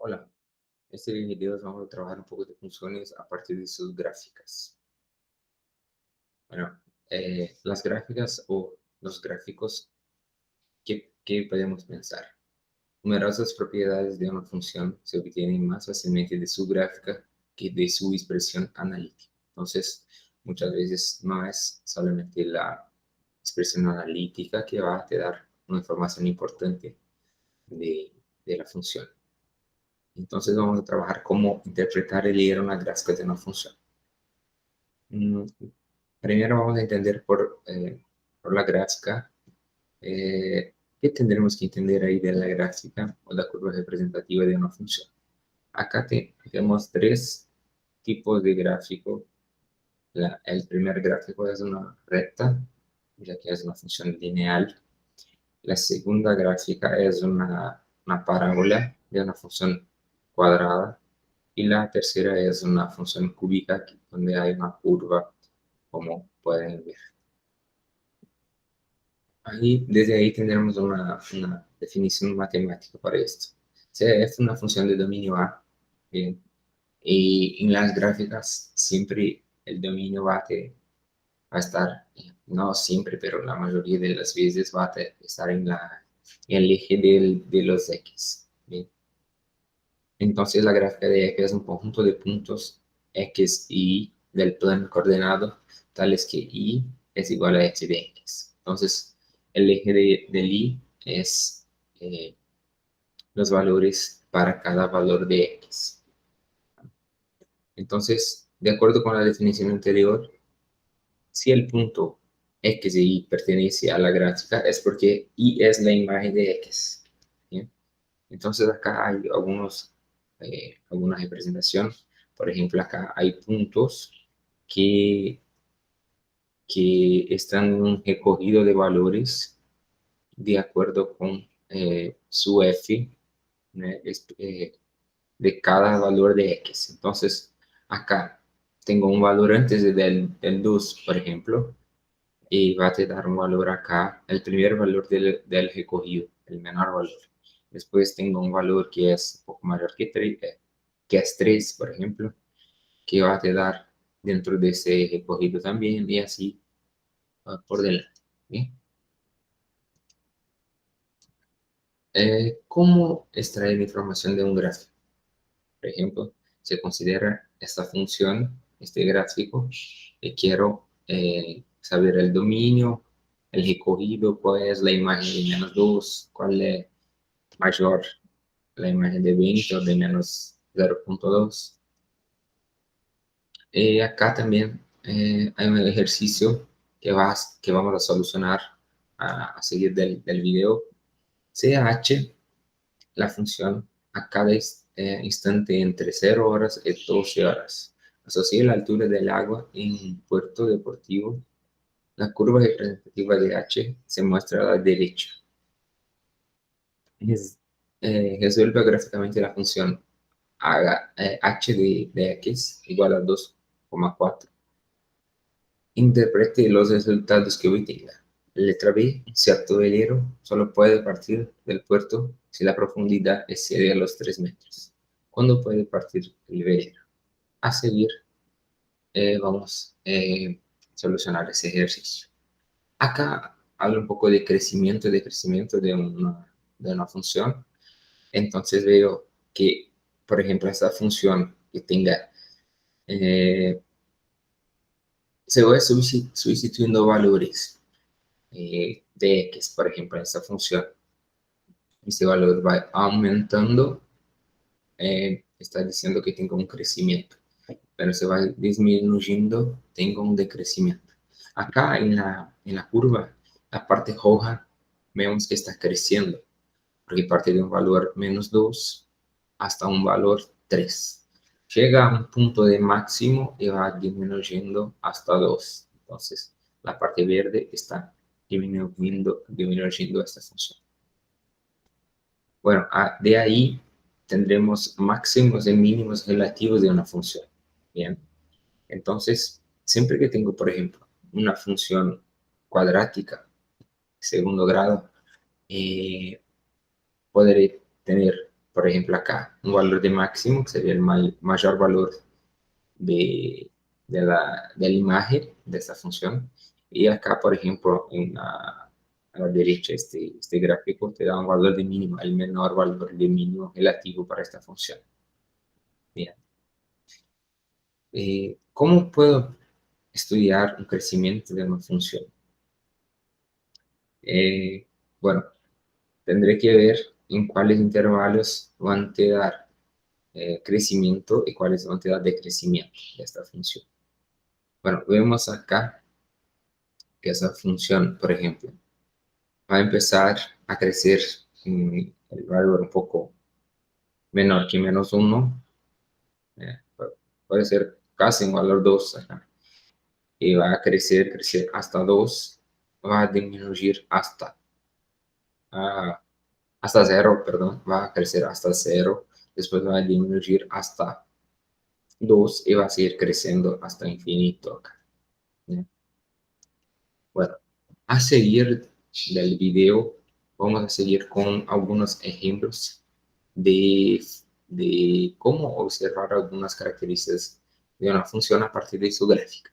Hola, en este video vamos a trabajar un poco de funciones a partir de sus gráficas. Bueno, las gráficas o los gráficos, ¿qué podemos pensar? Numerosas propiedades de una función se obtienen más fácilmente de su gráfica que de su expresión analítica. Entonces, muchas veces no es solamente la expresión analítica que va a te dar una información importante de la función. Entonces vamos a trabajar cómo interpretar y leer una gráfica de una función. Mm, Primero vamos a entender por la gráfica, qué tendremos que entender ahí de la gráfica o la curva representativa de una función. Acá tenemos tres tipos de gráfico. El primer gráfico es una recta, ya que es una función lineal. La segunda gráfica es una parábola de una función cuadrada. Y la tercera es una función cúbica donde hay una curva, como pueden ver. Desde ahí tendremos una definición matemática para esto. Si es una función de dominio A, bien, y en las gráficas siempre el dominio va a estar, no siempre, pero la mayoría de las veces va a estar en el eje de los X. Bien. Entonces la gráfica de F es un conjunto de puntos X y del plano coordenado, tales que Y es igual a H de X. Entonces el eje del Y es los valores para cada valor de X. Entonces, de acuerdo con la definición anterior, si el punto X de Y pertenece a la gráfica, es porque Y es la imagen de X. ¿Bien? Entonces acá hay alguna representación. Por ejemplo, acá hay puntos que, que están en un recogido de valores de acuerdo con su f, ¿no? De cada valor de x. Entonces, acá tengo un valor antes del 2, por ejemplo, y va a te dar un valor acá, el primer valor del recogido, el menor valor. Después tengo un valor que es un poco mayor que 3, que es 3, por ejemplo, que va a te dar dentro de ese recogido también, y así por delante. ¿Bien? ¿Cómo extraer información de un gráfico? Por ejemplo, se considera esta función, este gráfico, y quiero saber el dominio, el recogido, cuál es la imagen de -2, cuál es mayor, la imagen de 20 o de -0.2. Acá también hay un ejercicio que vamos a solucionar a seguir del video. CH, la función a cada instante entre 0 horas y 12 horas. Asocia la altura del agua en un puerto deportivo. La curva representativa de H se muestra a la derecha. Es- Resuelve gráficamente la función h de x igual a 2,4. Interprete los resultados que obtenga. Letra B, un cierto velero solo puede partir del puerto si la profundidad excede a los 3 metros. ¿Cuándo puede partir el velero? A seguir, vamos a solucionar ese ejercicio. Acá hablo un poco de crecimiento de una función. Entonces veo que, por ejemplo, esta función que tenga, se va sustituyendo valores de x, por ejemplo, en esta función. Este valor va aumentando, está diciendo que tengo un crecimiento, pero se va disminuyendo, tengo un decrecimiento. Acá en la curva, la parte roja, vemos que está creciendo, porque parte de un valor -2 hasta un valor 3. Llega a un punto de máximo y va disminuyendo hasta 2. Entonces, la parte verde está disminuyendo esta función. Bueno, de ahí tendremos máximos y mínimos relativos de una función. Bien, entonces, siempre que tengo, por ejemplo, una función cuadrática, segundo grado, podré tener por ejemplo, acá, un valor de máximo, que sería el mayor valor de, de la imagen de esta función. Y acá, por ejemplo, a la derecha, este gráfico te da un valor de mínimo, el menor valor de mínimo relativo para esta función. Bien. ¿Cómo puedo estudiar un crecimiento de una función? Bueno, tendré que ver en cuáles intervalos van a dar crecimiento y cuáles van a dar decrecimiento de esta función. Bueno, vemos acá que esa función, por ejemplo, va a empezar a crecer en el valor un poco menor que -1, puede ser casi un valor 2 acá, y va a crecer hasta 2, va a disminuir ah, hasta 0, perdón, va a crecer hasta 0, después va a disminuir hasta 2 y va a seguir creciendo hasta infinito acá. ¿Bien? Bueno, a seguir del video, vamos a seguir con algunos ejemplos de, de cómo observar algunas características de una función a partir de su gráfica.